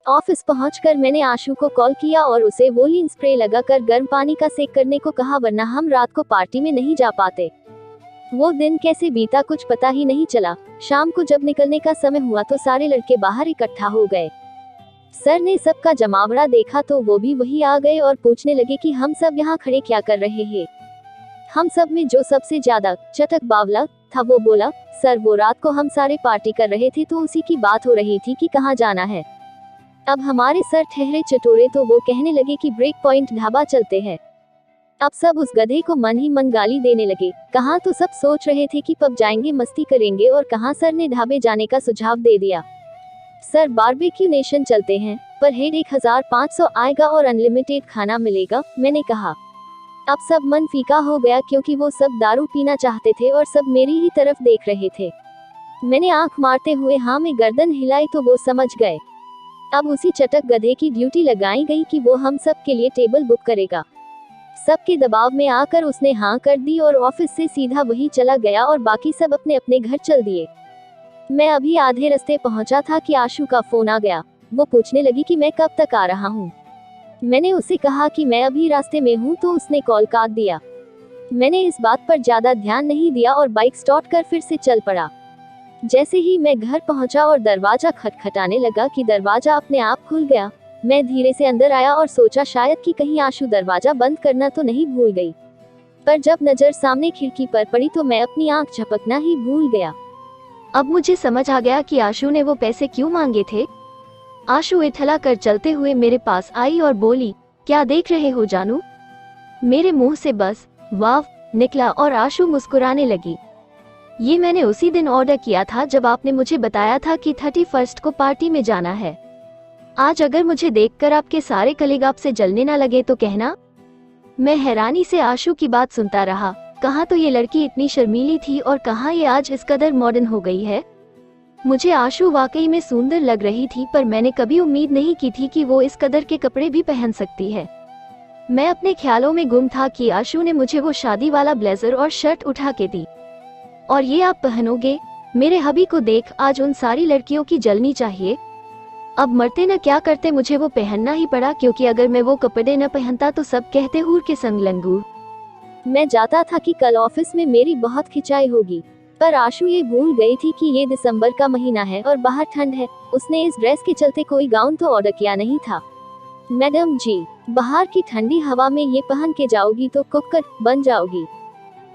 Office पहुंचकर मैंने आशु को कॉल किया और उसे वोलिन स्प्रे लगाकर गर्म पानी का सेक करने को कहा, वरना हम रात को पार्टी में नहीं जा पाते। वो दिन कैसे बीता कुछ पता ही नहीं चला। शाम को जब निकलने का समय हुआ तो सारे लड़के बाहर इकट्ठा हो गए। सर ने सबका जमावड़ा देखा तो वो भी वही आ गए और पूछने लगे कि हम सब यहाँ खड़े क्या कर रहे हैं। हम सब में जो सबसे ज्यादा चटक बावला था वो बोला, सर वो रात को हम सारे पार्टी कर रहे थे तो उसी की बात हो रही थी कि कहाँ जाना है। अब हमारे सर ठहरे चटोरे तो वो कहने लगे कि ब्रेक पॉइंट ढाबा चलते हैं। अब सब उस गधे को मन ही मन गाली देने लगे। कहाँ तो सब सोच रहे थे कि पब जाएंगे मस्ती करेंगे और कहाँ सर ने ढाबे जाने का सुझाव दे दिया। सर बारबेक्यू नेशन चलते हैं पर हेड 1500 आएगा और अनलिमिटेड खाना मिलेगा। मैंने कहा। अब सब मन फीका हो गया क्योंकि वो सब दारू पीना चाहते थे और सब मेरी ही तरफ देख रहे थे। मैंने आंख मारते हुए हाँ में गर्दन हिलाई तो वो समझ गए। अब उसी चटक गधे की ड्यूटी लगाई गई कि वो हम सब के लिए टेबल बुक करेगा। सबके दबाव में आकर उसने हाँ कर दी और ऑफिस से सीधा वही चला गया और बाकी सब अपने अपने घर चल दिए। मैं अभी आधे रास्ते पहुंचा था कि आशु का फोन आ गया। वो पूछने लगी कि मैं कब तक आ रहा हूँ। मैंने उसे कहा कि मैं अभी रास्ते में हूँ तो उसने कॉल काट दिया। मैंने इस बात पर ज्यादा ध्यान नहीं दिया और बाइक स्टार्ट कर फिर से चल पड़ा। जैसे ही मैं घर पहुंचा और दरवाजा खटखटाने लगा कि दरवाजा अपने आप खुल गया। मैं धीरे से अंदर आया और सोचा शायद कि कहीं आशु दरवाजा बंद करना तो नहीं भूल गई। पर जब नजर सामने खिड़की पर पड़ी तो मैं अपनी आंख झपकना ही भूल गया। अब मुझे समझ आ गया कि आशु ने वो पैसे क्यों मांगे थे। आशु इथला कर चलते हुए मेरे पास आई और बोली, क्या देख रहे हो जानू। मेरे मुंह से बस वाव निकला और आशु मुस्कुराने लगी। ये मैंने उसी दिन ऑर्डर किया था जब आपने मुझे बताया था कि 31 को पार्टी में जाना है। आज अगर मुझे देखकर आपके सारे कलीग आपसे जलने ना लगे तो कहना। मैं हैरानी से आशु की बात सुनता रहा। कहाँ तो ये लड़की इतनी शर्मीली थी और कहाँ ये आज इस कदर मॉडर्न हो गई है। मुझे आशु वाकई में सुंदर लग रही थी पर मैंने कभी उम्मीद नहीं की थी कि वो इस कदर के कपड़े भी पहन सकती है। मैं अपने ख्यालों में गुम था कि आशु ने मुझे वो शादी वाला ब्लेजर और शर्ट उठा के दी और ये आप पहनोगे। मेरे हबी को देख आज उन सारी लड़कियों की जलनी चाहिए। अब मरते न क्या करते मुझे वो पहनना ही पड़ा क्योंकि अगर मैं वो कपड़े न पहनता तो सब कहते हूर के संग लंगूर। मैं जाता था कि कल ऑफिस में मेरी बहुत खिंचाई होगी पर आशु ये भूल गई थी कि ये दिसंबर का महीना है और बाहर ठंड है। उसने इस ड्रेस के चलते कोई गाउन तो ऑर्डर किया नहीं था। मैडम जी, बाहर की ठंडी हवा में ये पहन के जाओगी तो कुक्कर बन जाओगी।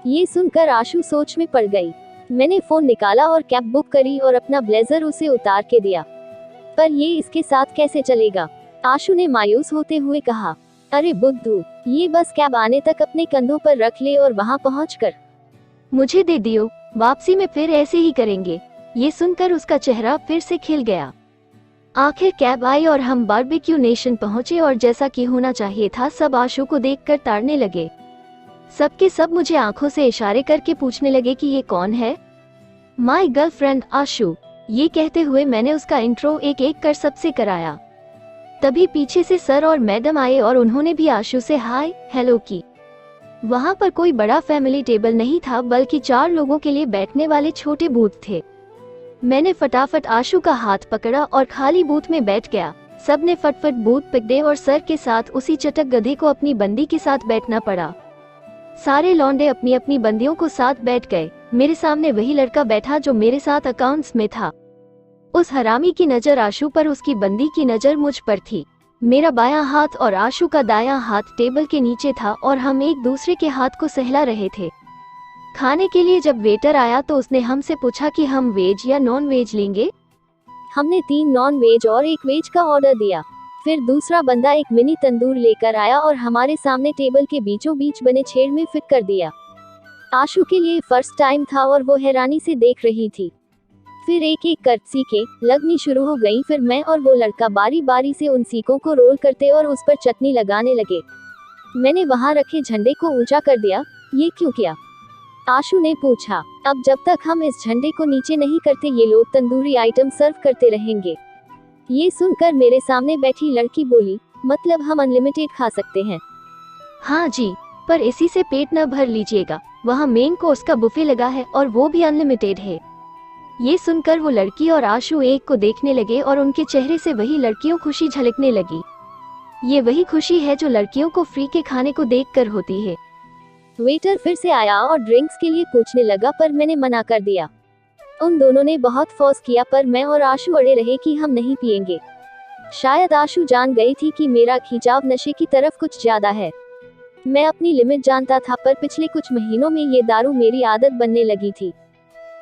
ये सुनकर आशु सोच में पड़ गई। मैंने फोन निकाला और कैब बुक करी और अपना ब्लेजर उसे उतार के दिया। पर ये इसके साथ कैसे चलेगा। आशु ने मायूस होते हुए कहा, अरे बुद्धू, ये बस कैब आने तक अपने कंधों पर रख ले और वहाँ पहुँचकर मुझे दे दियो, वापसी में फिर ऐसे ही करेंगे। ये सुनकर उसका चेहरा फिर से खिल गया। आखिर कैब आई और हम बारबेक्यू नेशन पहुंचे और जैसा कि होना चाहिए था सब आशु को देखकर ताड़ने लगे। सबके सब मुझे आंखों से इशारे करके पूछने लगे कि ये कौन है। माय गर्लफ्रेंड आशु। ये कहते हुए मैंने उसका इंट्रो एक एक कर सबसे कराया। तभी पीछे से सर और मैडम आए और उन्होंने भी आशु से हाय हेलो की। वहाँ पर कोई बड़ा फैमिली टेबल नहीं था बल्कि 4 लोगों के लिए बैठने वाले छोटे बूथ थे। मैंने फटाफट आशु का हाथ पकड़ा और खाली बूथ में बैठ गया। सबने फटफट बूथ पकड़े और सर के साथ उसी चटक गधे को अपनी बंदी के साथ बैठना पड़ा। सारे लौंडे अपनी अपनी बंदियों को साथ बैठ गए। मेरे सामने वही लड़का बैठा जो मेरे साथ अकाउंट्स में था। उस हरामी की नजर आशु पर, उसकी बंदी की नजर मुझ पर थी। मेरा बायां हाथ और आशु का दायां हाथ टेबल के नीचे था और हम एक दूसरे के हाथ को सहला रहे थे। खाने के लिए जब वेटर आया तो उसने हमसे पूछा कि हम वेज या नॉन वेज लेंगे। हमने 3 नॉन वेज और 1 वेज का ऑर्डर दिया। फिर दूसरा बंदा एक मिनी तंदूर लेकर आया और हमारे सामने टेबल के बीचों बीच बने छेड़ में फिट कर दिया। आशु के लिए फर्स्ट टाइम था और वो हैरानी से देख रही थी। फिर एक एक कर सीखें लगनी शुरू हो गई। फिर मैं और वो लड़का बारी बारी से उन सीखों को रोल करते और उस पर चटनी लगाने लगे। मैंने वहां रखे झंडे को ऊंचा कर दिया। ये क्यों किया? आशु ने पूछा। अब जब तक हम इस झंडे को नीचे नहीं करते ये लोग तंदूरी आइटम सर्व करते रहेंगे। ये सुनकर मेरे सामने बैठी लड़की बोली, मतलब हम अनलिमिटेड खा सकते हैं? हाँ जी, पर इसी से पेट न भर लीजिएगा। वहाँ मेन कोर्स का बुफे लगा है और वो भी अनलिमिटेड है। ये सुनकर वो लड़की और आशु एक को देखने लगे और उनके चेहरे से वही लड़कियों खुशी झलकने लगी। ये वही खुशी है जो लड़कियों को फ्री के खाने को देखकर होती है। वेटर फिर से आया और ड्रिंक्स के लिए पूछने लगा पर मैंने मना कर दिया। उन दोनों ने बहुत फोर्स किया पर मैं और आशु अड़े रहे कि हम नहीं पिएंगे। शायद आशु जान गई थी कि मेरा खिंचाव नशे की तरफ कुछ ज्यादा है। मैं अपनी लिमिट जानता था पर पिछले कुछ महीनों में ये दारू मेरी आदत बनने लगी थी।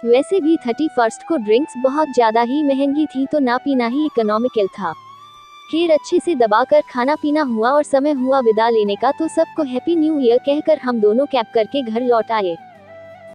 वैसे भी 31st को ड्रिंक्स बहुत ज्यादा ही महंगी थी तो ना पीना ही इकोनॉमिकल था। खैर अच्छे से दबाकर खाना पीना हुआ और समय हुआ विदा लेने का तो सबको हैप्पी न्यू ईयर कहकर हम दोनों कैब करके घर लौट आए।